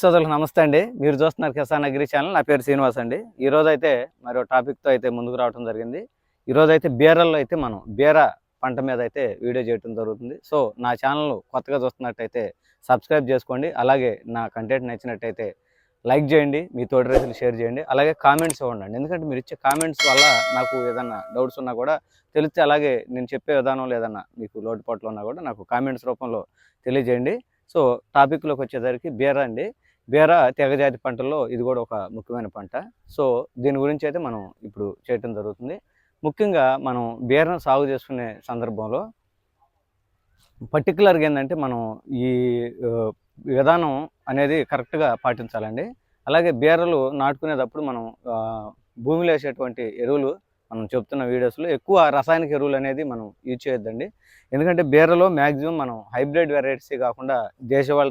సోదరులకు నమస్తే అండి. మీరు చూస్తున్నారు కిసాన్ అగ్రి ఛానల్. నా పేరు శ్రీనివాస్ అండి. ఈరోజు అయితే మరో టాపిక్తో అయితే ముందుకు రావడం జరిగింది. ఈరోజు అయితే బీరల్లో అయితే మనం బీర పంట మీద అయితే వీడియో చేయడం జరుగుతుంది. సో నా ఛానల్ కొత్తగా చూస్తున్నట్టయితే సబ్స్క్రైబ్ చేసుకోండి. అలాగే నా కంటెంట్ నచ్చినట్టయితే లైక్ చేయండి, మీ తోటి రైతులు షేర్ చేయండి, అలాగే కామెంట్స్ ఇవ్వండి. ఎందుకంటే మీరు ఇచ్చే కామెంట్స్ వల్ల నాకు ఏదన్నా డౌట్స్ ఉన్నా కూడా తెలిస్తే, అలాగే నేను చెప్పే విధానంలో ఏదన్నా మీకు లోటుపాట్లు ఉన్నా కూడా నాకు కామెంట్స్ రూపంలో తెలియజేయండి. సో టాపిక్లోకి వచ్చేసరికి బీర అండి. బీర తెగజాతి పంటల్లో ఇది కూడా ఒక ముఖ్యమైన పంట. సో దీని గురించి అయితే మనం ఇప్పుడు చేయటం జరుగుతుంది. ముఖ్యంగా మనం బీరను సాగు చేసుకునే సందర్భంలో పర్టికులర్గా ఏంటంటే మనం ఈ విధానం అనేది కరెక్ట్గా పాటించాలండి. అలాగే బీరలు నాటుకునేటప్పుడు మనం భూమిలో వేసేటువంటి ఎరువులు మనం చెప్తున్న వీడియోస్లో ఎక్కువ రసాయనిక ఎరువులు అనేది మనం యూజ్ చేయొద్దండి. ఎందుకంటే బీరలో మ్యాక్సిమం మనం హైబ్రిడ్ వెరైటీస్ కాకుండా దేశవాళీ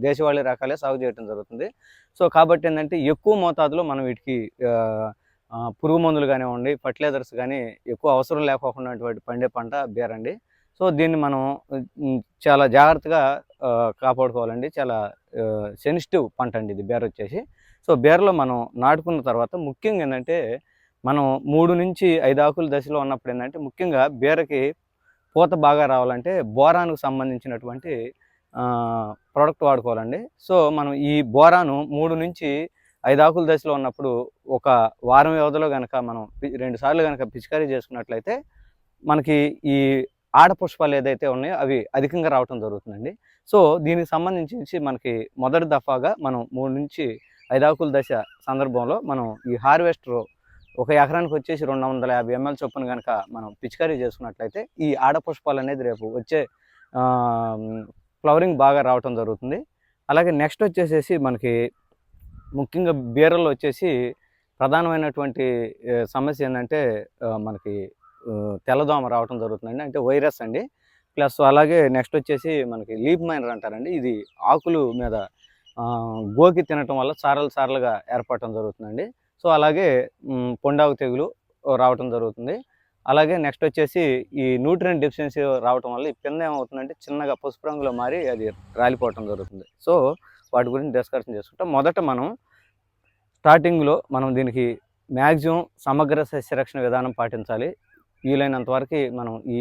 దేశవాళీ రకాలే సాగు చేయడం జరుగుతుంది. సో కాబట్టి ఏంటంటే ఎక్కువ మోతాదులో మనం వీటికి పురుగు మందులు కానివ్వండి, ఫర్టిలైజర్స్ కానీ ఎక్కువ అవసరం లేకోకుండా పండే పంట బీర అండి. సో దీన్ని మనం చాలా జాగ్రత్తగా కాపాడుకోవాలండి. చాలా సెన్సిటివ్ పంట అండి ఇది బీర వచ్చేసి. సో బీరలో మనం నాటుకున్న తర్వాత ముఖ్యంగా ఏంటంటే మనం 3 నుంచి 5 ఆకుల దశలో ఉన్నప్పుడు ఏంటంటే ముఖ్యంగా బీరకి పూత బాగా రావాలంటే బోరాన్కు సంబంధించినటువంటి ప్రోడక్ట్ వాడుకోవాలండి. సో మనం ఈ బోరాను 3 నుంచి 5 ఆకుల దశలో ఉన్నప్పుడు ఒక వారం వ్యవధిలో కనుక మనం 2 సార్లు కనుక పిచికారీ చేసుకున్నట్లయితే మనకి ఈ ఆడపుష్పాలు ఏదైతే ఉన్నాయో అవి అధికంగా రావటం జరుగుతుందండి. సో దీనికి సంబంధించి మనకి మొదటి దఫాగా మనం 3 నుంచి 5 ఆకుల దశ సందర్భంలో మనం ఈ హార్వెస్టర్ ఒక ఎకరానికి వచ్చేసి 250 ml చొప్పున కనుక మనం పిచికారీ చేసుకున్నట్లయితే ఈ ఆడపుష్పాలు అనేది రేపు వచ్చే ఫ్లవరింగ్ బాగా రావటం జరుగుతుంది. అలాగే నెక్స్ట్ వచ్చేసేసి మనకి ముఖ్యంగా బీరల్లో వచ్చేసి ప్రధానమైనటువంటి సమస్య ఏంటంటే మనకి తెల్లదోమ రావటం జరుగుతుందండి. అంటే వైరస్ అండి. ప్లస్ అలాగే నెక్స్ట్ వచ్చేసి మనకి లీప్ మైనర్ అంటారండి. ఇది ఆకులు మీద గోకి తినటం వల్ల సారలుగా ఏర్పడటం జరుగుతుందండి. సో అలాగే పొండాకు తెగులు రావటం జరుగుతుంది. అలాగే నెక్స్ట్ వచ్చేసి ఈ న్యూట్రియంట్ డెఫిషియన్సీ రావటం వల్ల ఈ పిందె ఏమవుతుందంటే చిన్నగా పసుపు రంగులో మారి అది రాలిపోవటం జరుగుతుంది. సో వాటి గురించి డిస్కషన్ చేసుకుంటాం. మొదట మనం స్టార్టింగ్లో మనం దీనికి మ్యాక్సిమం సమగ్ర సస్యరక్షణ విధానం పాటించాలి. వీలైనంత వరకు మనం ఈ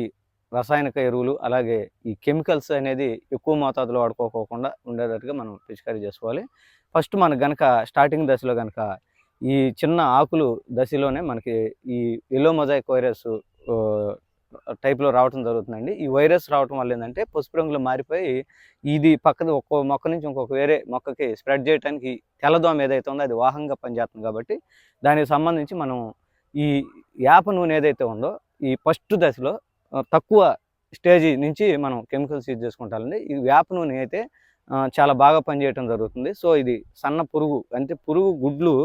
రసాయనిక ఎరువులు అలాగే ఈ కెమికల్స్ అనేది ఎక్కువ మోతాదులో వాడుకోకుండా ఉండేటట్టుగా మనం పిచికారీ చేసుకోవాలి. ఫస్ట్ మనకు కనుక స్టార్టింగ్ దశలో కనుక ఈ చిన్న ఆకులు దశలోనే మనకి ఈ ఎల్లో మొజాయిక్ వైరస్ టైప్లో రావటం జరుగుతుందండి. ఈ వైరస్ రావటం వల్ల ఏంటంటే పసుపు రంగులో మారిపోయి ఇది పక్కన ఒక్కో మొక్క నుంచి ఇంకొక వేరే మొక్కకి స్ప్రెడ్ చేయడానికి తెల్లదోమ ఏదైతే ఉందో అది వాహంగా పనిచేస్తుంది. కాబట్టి దానికి సంబంధించి మనం ఈ వేప నూనె ఏదైతే ఉందో ఈ ఫస్ట్ దశలో తక్కువ స్టేజీ నుంచి మనం కెమికల్స్ యూజ్ చేసుకుంటామండి. ఈ వేప నూనె అయితే చాలా బాగా పనిచేయటం జరుగుతుంది. సో ఇది సన్న పురుగు అంటే పురుగు గుడ్లు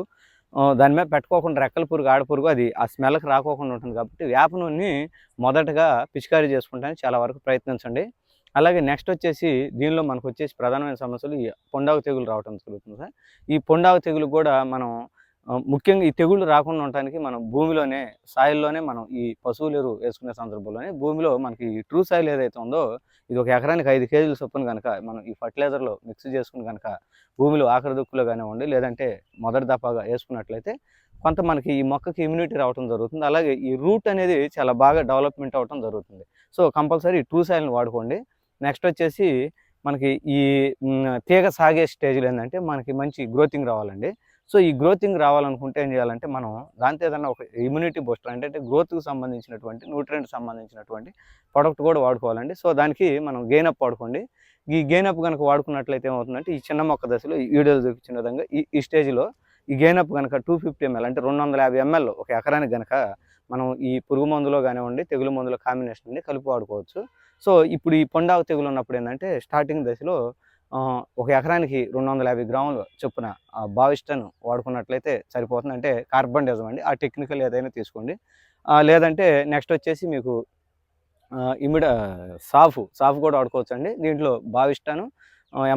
దాని మీద పెట్టుకోకుండా రెక్కల పురుగు ఆడపురుగు అది ఆ స్మెల్కి రాకోకుండా ఉంటుంది. కాబట్టి వేప నూనెని మొదటగా పిచికారీ చేసుకుంటానికి చాలా వరకు ప్రయత్నించండి. అలాగే నెక్స్ట్ వచ్చేసి దీనిలో మనకు వచ్చేసి ప్రధానమైన సమస్యలు ఈ పొండాకు తెగులు రావటం జరుగుతుంది సార్. ఈ పొండాకు తెగులు కూడా మనం ముఖ్యంగా ఈ తెగుళ్ళు రాకుండా ఉండటానికి మనం భూమిలోనే సాయిల్లోనే మనం ఈ పశువుల ఎరువు వేసుకునే సందర్భంలోనే భూమిలో మనకి ఈ ట్రూ సాయిల్ ఏదైతే ఉందో ఇది ఒక ఎకరానికి 5 kg చొప్పున కనుక మనం ఈ ఫర్టిలైజర్లో మిక్స్ చేసుకుని కనుక భూమిలో ఆఖరి దుక్కులో కానివ్వండి లేదంటే మొదటి దఫాగా వేసుకున్నట్లయితే కొంత మనకి ఈ మొక్కకి ఇమ్యూనిటీ రావడం జరుగుతుంది. అలాగే ఈ రూట్ అనేది చాలా బాగా డెవలప్మెంట్ అవడం జరుగుతుంది. సో కంపల్సరీ ఈ ట్రూ సాయిల్ని వాడుకోండి. నెక్స్ట్ వచ్చేసి మనకి ఈ తీగ సాగే స్టేజ్లో ఏంటంటే మనకి మంచి గ్రోతింగ్ రావాలండి. సో ఈ గ్రోతింగ్ రావాలనుకుంటే ఏం చేయాలంటే మనం దాంతో ఏదన్నా ఒక ఇమ్యూనిటీ బూస్టర్ అంటే గ్రోత్కి సంబంధించినటువంటి న్యూట్రియంట్ సంబంధించినటువంటి ప్రోడక్ట్ కూడా వాడుకోవాలండి. సో దానికి మనం గెయిన్ అప్ వాడుకోండి. ఈ గెయిన్ అప్ కనుక వాడుకున్నట్లయితే ఏమవుతుందంటే ఈ చిన్న మొక్క దశలో ఈ వీడియోలో చూపించిన విధంగా ఈ స్టేజ్లో ఈ గెయిన్ అప్ కనుక 250 ml అంటే 250 ml ఒక ఎకరానికి కనుక మనం ఈ పురుగు మందులో కానివ్వండి తెగులు మందుల కాంబినేషన్ అన్ని కలిపి వాడుకోవచ్చు. సో ఇప్పుడు ఈ పొండాకు తెగులు ఉన్నప్పుడు ఏంటంటే స్టార్టింగ్ దశలో ఒక ఎకరానికి 250 గ్రాములు చొప్పున బావిస్టన్ వాడుకున్నట్లయితే సరిపోతుంది. అంటే కార్బన్డిజం అండి. ఆ టెక్నికల్ ఏదైనా తీసుకోండి. లేదంటే నెక్స్ట్ వచ్చేసి మీకు సాఫ్ కూడా వాడుకోవచ్చు అండి. దీంట్లో బావిస్టాను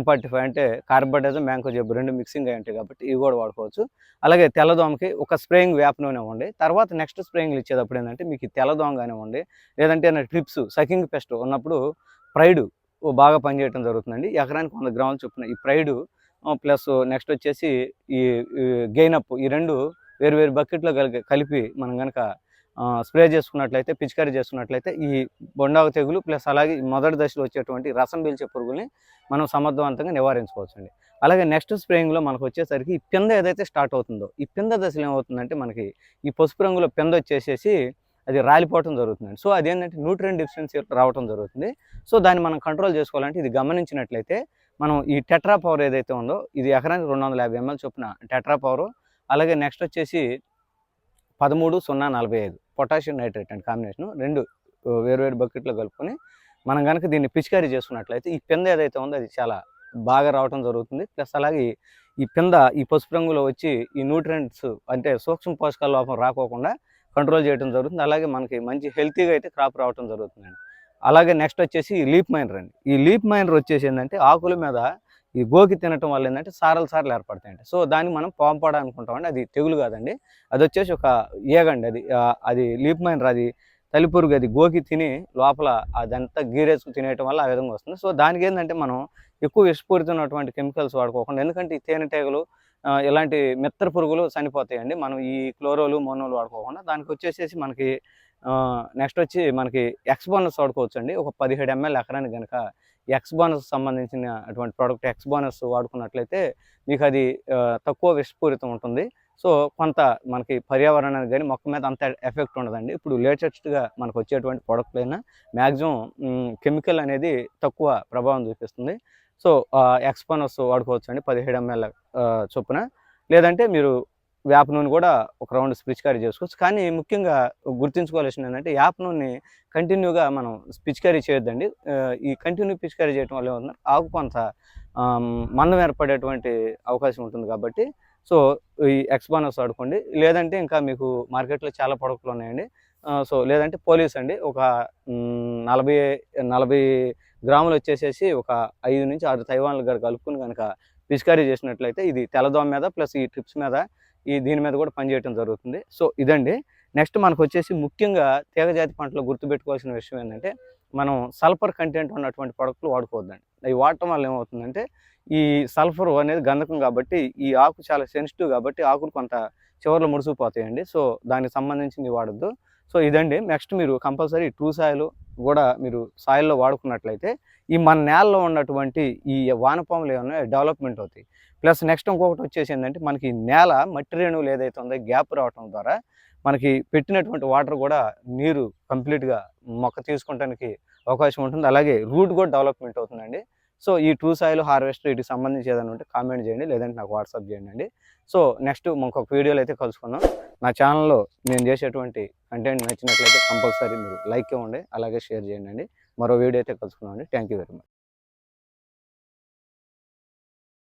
M45 అంటే కార్బన్డిజం మ్యాంకోజెబ్ 2 మిక్సింగ్ అయి ఉంటాయి కాబట్టి ఇవి కూడా వాడుకోవచ్చు. అలాగే తెల్లదోమకి ఒక స్ప్రేయింగ్ వేప నూనె ఇవ్వండి. తర్వాత నెక్స్ట్ స్ప్రేయింగ్లు ఇచ్చేటప్పుడు ఏంటంటే మీకు తెల్లదోమ కానివ్వండి లేదంటే ట్రిప్స్ సకింగ్ పెస్ట్ ఉన్నప్పుడు ప్రైడ్ బాగా పనిచేయటం జరుగుతుందండి. ఎకరానికి 100 గ్రాములు చొప్పున ఈ ప్రైడు ప్లస్ నెక్స్ట్ వచ్చేసి ఈ గెయినప్ ఈ 2 వేరు వేరు బకెట్‌లో కలిపి మనం గనక స్ప్రే చేసుకున్నట్లయితే, పిచికారీ చేసుకున్నట్లయితే ఈ బొండాకు తెగులు ప్లస్ అలాగే మొదటి దశలో వచ్చేటువంటి రసం పీల్చే పురుగుల్ని మనం సమర్థవంతంగా నివారించుకోవచ్చండి. అలాగే నెక్స్ట్ స్ప్రేయింగ్‌లో మనకొచ్చేసరికి ఈ పింద ఏదైతే స్టార్ట్ అవుతుందో, ఈ పింద దశలో ఏమవుతుందంటే మనకి ఈ పసుపు రంగులో పిందొచ్చేసేసి అది రాలిపోవటం జరుగుతుందండి. సో, అదేంటంటే న్యూట్రియంట్ డెఫిషియన్సీ రావటం జరుగుతుంది. సో, దాన్ని మనం కంట్రోల్ చేసుకోవాలంటే ఇది గమనించినట్లయితే మనం ఈ టెట్రా పవర్ ఏదైతే ఉందో ఇది ఎకరానికి 250 ఎంఎల్ చొప్పున టెట్రా పవరు, అలాగే నెక్స్ట్ వచ్చేసి 13-0-45 పొటాషియం నైట్రేట్ అండి కాంబినేషను. 2 వేరు వేరు బకెట్‌లో కలుపుకొని మనం గనక దీన్ని పిచికారీ చేసుకున్నట్లయితే ఈ పింద ఏదైతే ఉందో అది చాలా బాగా రావటం జరుగుతుంది. ప్లస్ అలాగే ఈ పింద ఈ పసుపు రంగులో వచ్చి ఈ న్యూట్రియంట్స్ అంటే సూక్ష్మ పోషకాల లోపం రాకోకుండా కంట్రోల్ చేయడం జరుగుతుంది. అలాగే మనకి మంచి హెల్తీగా అయితే క్రాప్ రావటం జరుగుతుందండి. అలాగే నెక్స్ట్ వచ్చేసి ఈ లీఫ్ మైనర్ అండి. ఈ లీఫ్ మైనర్ వచ్చేసి ఏందంటే ఆకుల మీద ఈ గోకి తినటం వల్ల ఏంటంటే సారలు సారలు ఏర్పడతాయండి. సో, దాన్ని మనం పాంపాడ అనుకుంటామండి. అది తెగులు కాదండి. అదొచ్చేసి ఒక ఈగండి అది. అది లీఫ్ మైనర్ అది తల్లిపురుగు అది గోకి తిని లోపల అదంతా గీరేసుకు తినేయటం వల్ల ఆ విధంగా వస్తుంది. సో, దానికేందంటే మనం ఎక్కువ విషపూరితమైనటువంటి కెమికల్స్ వాడుకోకుండా ఎందుకంటే ఈ తేనెటీగలు ఇలాంటి మిత్ర పురుగులు చనిపోతాయండి. మనం ఈ క్లోరోలు, మోనోలు వాడుకోకుండా దానికొచ్చేసేసి మనకి నెక్స్ట్ వచ్చి మనకి ఎక్స్ బోనస్ వాడుకోవచ్చండి. ఒక 17 ఎంఎల్ ఎకరానికి గనక ఎక్స్ బోనస్ సంబంధించిన అటువంటి ప్రోడక్ట్ ఎక్స్ బోనస్ వాడుకున్నట్లయితే మీకది తక్కువ విషపూరితం ఉంటుంది. సో, కొంత మనకి పర్యావరణానికి గాని మొక్క మీద అంత ఎఫెక్ట్ ఉండదండి. ఇప్పుడు లేటెస్ట్‌గా మనకొచ్చేటువంటి ప్రొడక్ట్‌లైనా మాక్సిమం కెమికల్ అనేది తక్కువ ప్రభావం చూపిస్తుంది. సో, ఎక్స్ బోనస్ వాడుకోవచ్చండి 17 ఎంఎల్ చొప్పున. లేదంటే మీరు వేప నూనె కూడా ఒక రౌండ్ పిచికారీ చేసుకోవచ్చు. కానీ ముఖ్యంగా గుర్తుంచుకోవాల్సింది ఏంటంటే వేప నూనెని కంటిన్యూగా మనం పిచికారీ చేయొద్దండి. ఈ కంటిన్యూ పిచికారీ చేయడం వల్ల ఏమవుతుందంటే ఆకు కొంత మందం ఏర్పడేటువంటి అవకాశం ఉంటుంది కాబట్టి సో, ఈ ఎక్స్ బోనస్ వాడుకోండి. లేదంటే ఇంకా మీకు మార్కెట్‌లో చాలా ప్రొడక్ట్‌లు ఉన్నాయండి. సో, లేదంటే పోలీస్ అండి. ఒక 40 గ్రాములు వచ్చేసేసి ఒక 5-6 తైవాన్లు కలుపుకొని గనక పిచికారీ చేసినట్లయితే ఇది తెల్లదోమ మీద ప్లస్ ఈ ట్రిప్స్ మీద దీని మీద కూడా పనిచేయటం జరుగుతుంది. సో, ఇదండి. నెక్స్ట్ మనకొచ్చేసి ముఖ్యంగా తీగజాతి పంటలో గుర్తుపెట్టుకోవాల్సిన విషయం ఏంటంటే మనం సల్ఫర్ కంటెంట్ ఉన్నటువంటి ప్రొడక్ట్‌లు వాడుకోవద్దండి. అవి వాడటం వల్ల ఏమవుతుందంటే ఈ సల్ఫర్ అనేది గంధకం కాబట్టి ఈ ఆకు చాలా సెన్సిటివ్ కాబట్టి ఆకులు కొంత చివర్లో ముడుచుకుపోతాయండి. సో, దానికి సంబంధించింది వాడొద్దు. సో, ఇదండి. నెక్స్ట్ మీరు కంపల్సరీ ట్రూ సాయిల్ కూడా మీరు సాయిల్‌లో వాడుకున్నట్లయితే ఈ మన నేలలో ఉన్నటువంటి ఈ వానపాములు ఏమన్నా డెవలప్‌మెంట్ అవుతాయి. ప్లస్ నెక్స్ట్ ఇంకొకటి వచ్చేసి ఏంటంటే మనకి నేల మట్టి రేణువులు ఏదైతే ఉందో గ్యాప్ రావటం ద్వారా మనకి పెట్టినటువంటి వాటర్ కూడా నీరు కంప్లీట్‌గా మొక్క తీసుకుంటానికి అవకాశం ఉంటుంది. అలాగే రూట్ కూడా డెవలప్‌మెంట్ అవుతుందండి. సో, ఈ ట్రూ సాయిల్ హార్వెస్టర్ వీటికి సంబంధించి ఏదైనా ఉంటే కామెంట్ చేయండి. లేదంటే నాకు వాట్సాప్ చేయండి. సో, నెక్స్ట్ ఇంకొక వీడియోలో అయితే కలుసుకుందాం. నా ఛానల్‌లో నేను చేసేటువంటి కంటెంట్ నచ్చినట్లయితే కంపల్సరీ మీరు లైక్ ఇవ్వండి. అలాగే షేర్ చేయండి. మరో వీడియో అయితే కలుసుకుందామండి. Thank you very much.